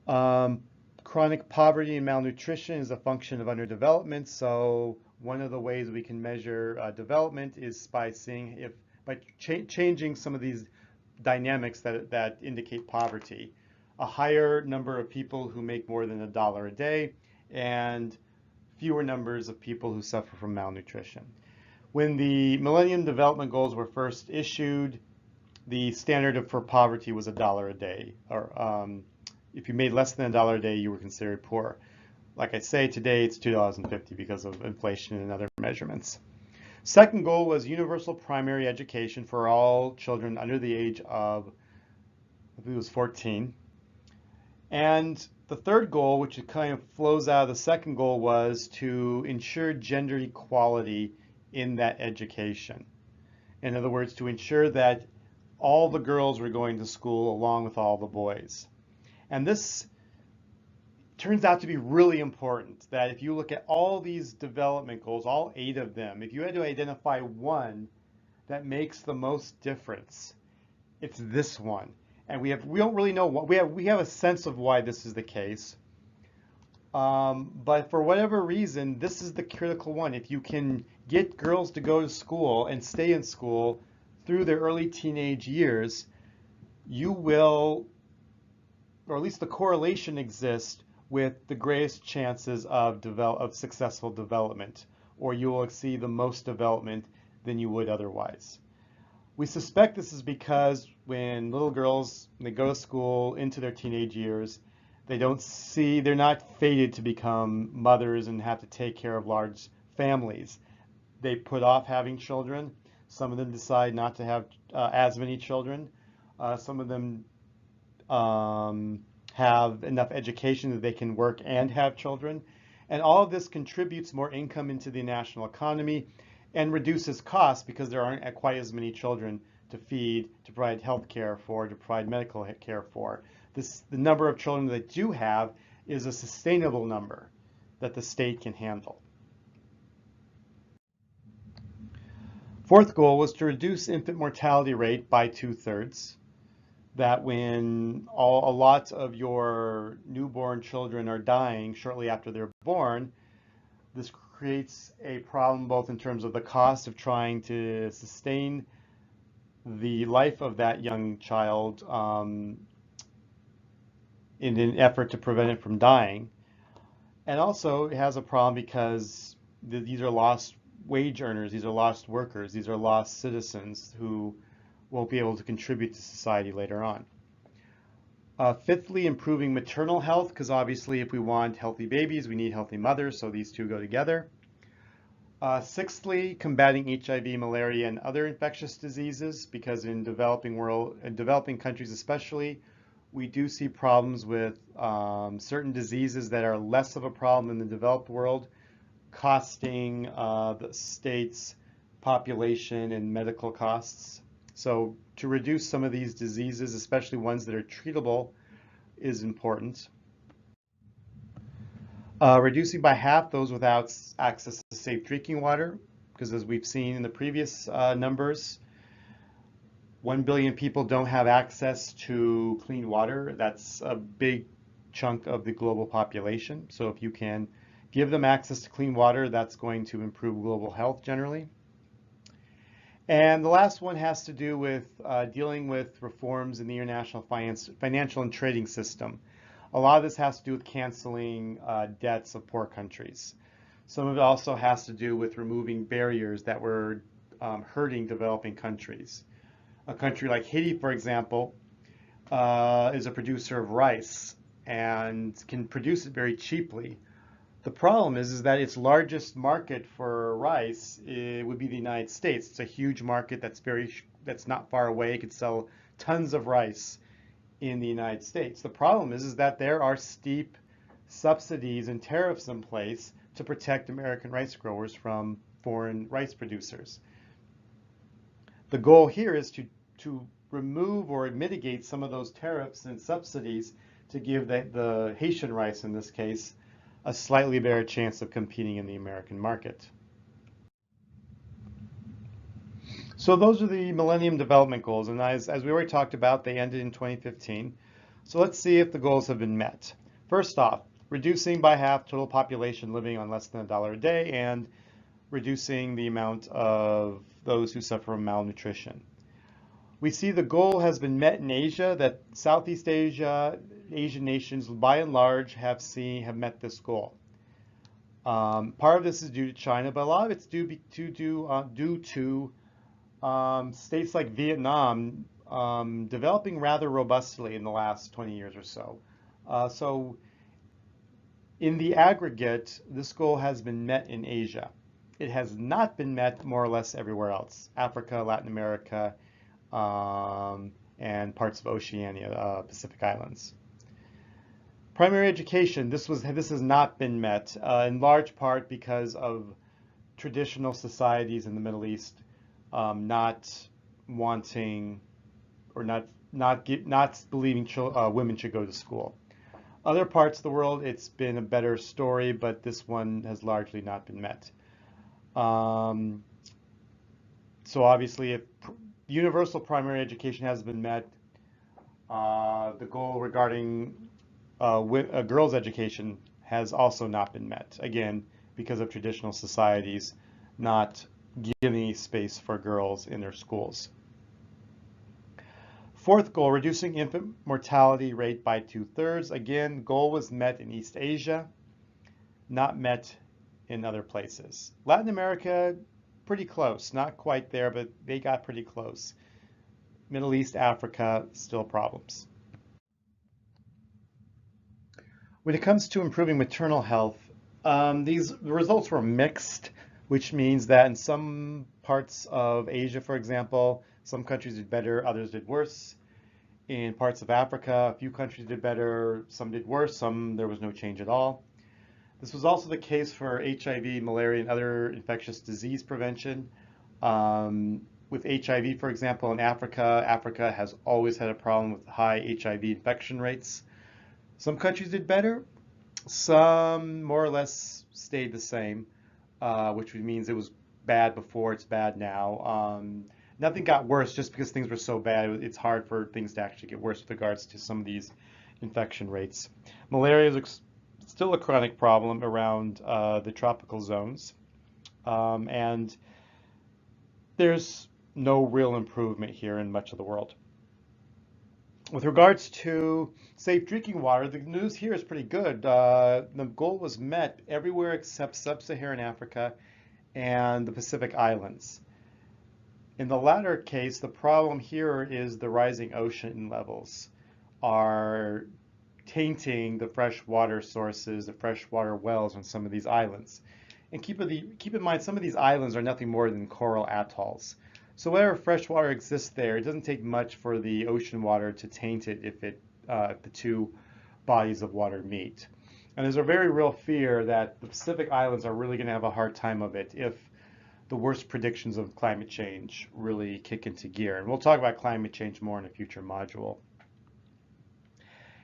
chronic poverty and malnutrition is a function of underdevelopment. So one of the ways we can measure development is by seeing by changing some of these dynamics that indicate poverty. A higher number of people who make more than $1 a day and fewer numbers of people who suffer from malnutrition. When the Millennium Development Goals were first issued, the standard for poverty was $1 a day, or if you made less than $1 a day, you were considered poor. Like I say, today it's $2.50 because of inflation and other measurements. Second goal was universal primary education for all children under the age of, I believe it was 14. And the third goal, which kind of flows out of the second goal, was to ensure gender equality in that education. In other words, to ensure that all the girls were going to school along with all the boys. And this turns out to be really important, that if you look at all these development goals, all 8 of them, if you had to identify one that makes the most difference, it's this one. And we don't really know what we have a sense of why this is the case. But for whatever reason, this is the critical one. If you can get girls to go to school and stay in school through their early teenage years, you will, or at least the correlation exists with the greatest chances of successful development, or you will see the most development than you would otherwise. We suspect this is because when little girls, they go to school into their teenage years, they're not fated to become mothers and have to take care of large families. They put off having children. Some of them decide not to have as many children. Some of them have enough education that they can work and have children. And all of this contributes more income into the national economy and reduces costs because there aren't quite as many children to feed, to provide health care for, to provide medical care for. The number of children that they do have is a sustainable number that the state can handle. Fourth goal was to reduce infant mortality rate by 2/3. That when a lot of your newborn children are dying shortly after they're born, this creates a problem both in terms of the cost of trying to sustain the life of that young child in an effort to prevent it from dying. And also it has a problem because these are lost wage earners, these are lost workers, these are lost citizens who won't be able to contribute to society later on. Fifthly, improving maternal health, because obviously if we want healthy babies, we need healthy mothers, so these two go together. Sixthly, combating HIV, malaria, and other infectious diseases, because in developing countries especially, we do see problems with certain diseases that are less of a problem in the developed world, costing the state's population and medical costs. So to reduce some of these diseases, especially ones that are treatable, is important. Reducing by half those without access to safe drinking water, because as we've seen in the previous numbers, 1 billion people don't have access to clean water. That's a big chunk of the global population. So if you can give them access to clean water, that's going to improve global health generally. And the last one has to do with dealing with reforms in the international financial and trading system. A lot of this has to do with canceling debts of poor countries. Some of it also has to do with removing barriers that were hurting developing countries. A country like Haiti, for example, is a producer of rice and can produce it very cheaply. The problem is that its largest market for rice would be the United States. It's a huge market that's not far away. It could sell tons of rice in the United States. The problem is that there are steep subsidies and tariffs in place to protect American rice growers from foreign rice producers. The goal here is to remove or mitigate some of those tariffs and subsidies to give the Haitian rice, in this case, a slightly better chance of competing in the American market. So those are the Millennium Development Goals, and as we already talked about, they ended in 2015. So let's see if the goals have been met. First off, reducing by half total population living on less than $1 a day and reducing the amount of those who suffer from malnutrition. We see the goal has been met in Asia, that Southeast Asia, Asian nations by and large have met this goal. Part of this is due to China, but a lot of it's due to states like Vietnam developing rather robustly in the last 20 years or so. So in the aggregate, this goal has been met in Asia. It has not been met more or less everywhere else, Africa, Latin America, and parts of Oceania, Pacific Islands. Primary education, this has not been met, in large part because of traditional societies in the Middle East not wanting or not believing women should go to school. Other parts of the world, it's been a better story, but this one has largely not been met. Um, so obviously, if universal primary education has been met, the goal regarding girls' education has also not been met. Again, because of traditional societies not giving any space for girls in their schools. Fourth goal, reducing infant mortality rate by 2/3. Again, goal was met in East Asia, not met in other places. Latin America, pretty close. Not quite there, but they got pretty close. Middle East, Africa, still problems. When it comes to improving maternal health, the results were mixed, which means that in some parts of Asia, for example, some countries did better, others did worse. In parts of Africa, a few countries did better, some did worse, some there was no change at all. This was also the case for HIV, malaria, and other infectious disease prevention. With HIV, for example, in Africa, Africa has always had a problem with high HIV infection rates. Some countries did better, some more or less stayed the same, which means it was bad before, it's bad now. Nothing got worse just because things were so bad. It's hard for things to actually get worse with regards to some of these infection rates. Malaria is still a chronic problem around the tropical zones, and there's no real improvement here in much of the world. With regards to safe drinking water, the news here is pretty good. The goal was met everywhere except sub-Saharan Africa and the Pacific Islands. In the latter case, the problem here is the rising ocean levels are tainting the fresh water sources, the freshwater wells on some of these islands. And keep in mind, some of these islands are nothing more than coral atolls. So whatever fresh water exists there, it doesn't take much for the ocean water to taint it if the two bodies of water meet. And there's a very real fear that the Pacific Islands are really going to have a hard time of it if the worst predictions of climate change really kick into gear. And we'll talk about climate change more in a future module.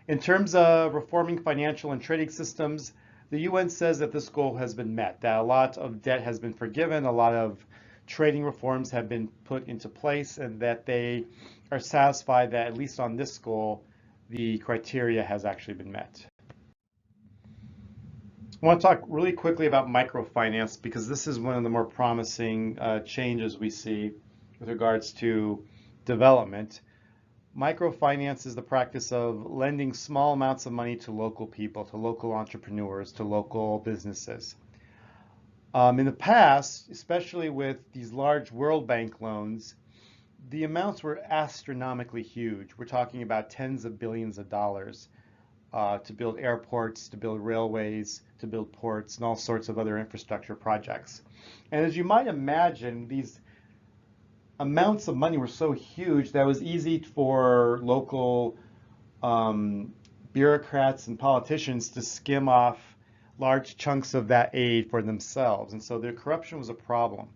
In terms of reforming financial and trading systems, the UN says that this goal has been met, that a lot of debt has been forgiven, a lot of trading reforms have been put into place, and that they are satisfied that at least on this goal, the criteria has actually been met. I want to talk really quickly about microfinance because this is one of the more promising changes we see with regards to development. Microfinance is the practice of lending small amounts of money to local people, to local entrepreneurs, to local businesses. In the past, especially with these large World Bank loans, the amounts were astronomically huge. We're talking about tens of billions of dollars to build airports, to build railways, to build ports, and all sorts of other infrastructure projects. And as you might imagine, these amounts of money were so huge that it was easy for local bureaucrats and politicians to skim off large chunks of that aid for themselves. And so the corruption was a problem.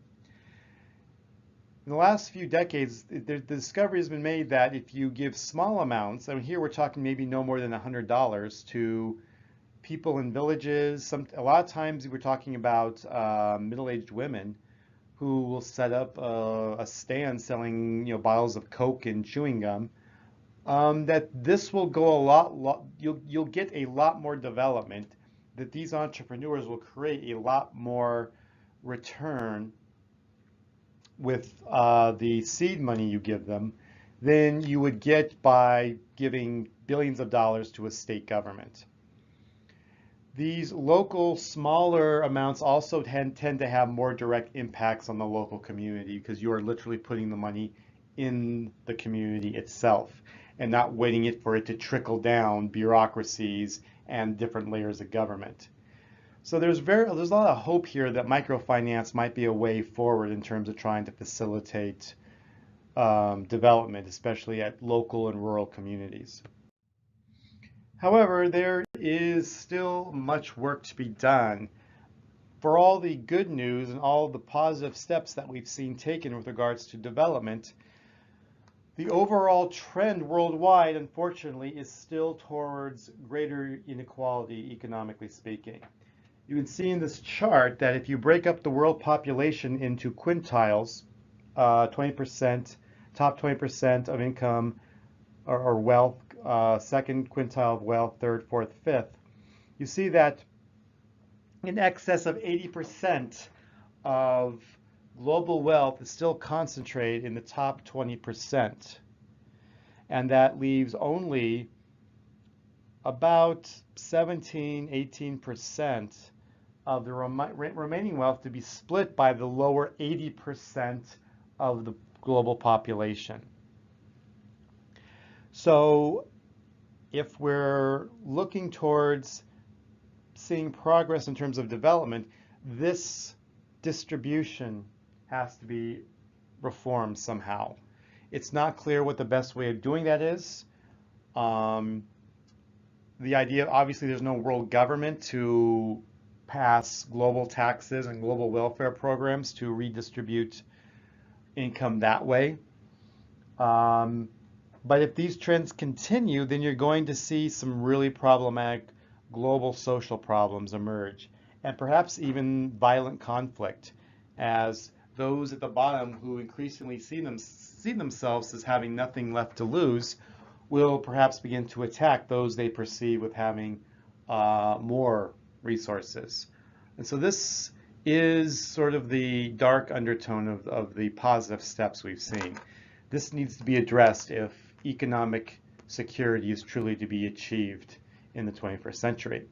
In the last few decades, the discovery has been made that if you give small amounts, I mean, here we're talking maybe no more than $100 to people in villages. A lot of times we're talking about middle-aged women who will set up a stand selling, bottles of Coke and chewing gum. That this will go you'll get a lot more development. That these entrepreneurs will create a lot more return with the seed money you give them than you would get by giving billions of dollars to a state government. These local smaller amounts also tend to have more direct impacts on the local community because you are literally putting the money in the community itself and not waiting for it to trickle down bureaucracies and different layers of government. So there's a lot of hope here that microfinance might be a way forward in terms of trying to facilitate development, especially at local and rural communities. However, there is still much work to be done. For all the good news and all the positive steps that we've seen taken with regards to development, The overall trend worldwide, unfortunately, is still towards greater inequality, economically speaking. You can see in this chart that if you break up the world population into quintiles, 20%, top 20% of income or wealth, second quintile of wealth, third, fourth, fifth, you see that in excess of 80% of global wealth is still concentrated in the top 20%. And that leaves only about 17, 18% of the remaining wealth to be split by the lower 80% of the global population. So if we're looking towards seeing progress in terms of development, this distribution has to be reformed somehow. It's not clear what the best way of doing that is. The idea, obviously, there's no world government to pass global taxes and global welfare programs to redistribute income that way. But if these trends continue, then you're going to see some really problematic global social problems emerge, and perhaps even violent conflict, as those at the bottom who increasingly see themselves as having nothing left to lose will perhaps begin to attack those they perceive with having more resources. And so this is sort of the dark undertone of the positive steps we've seen. This needs to be addressed if economic security is truly to be achieved in the 21st century.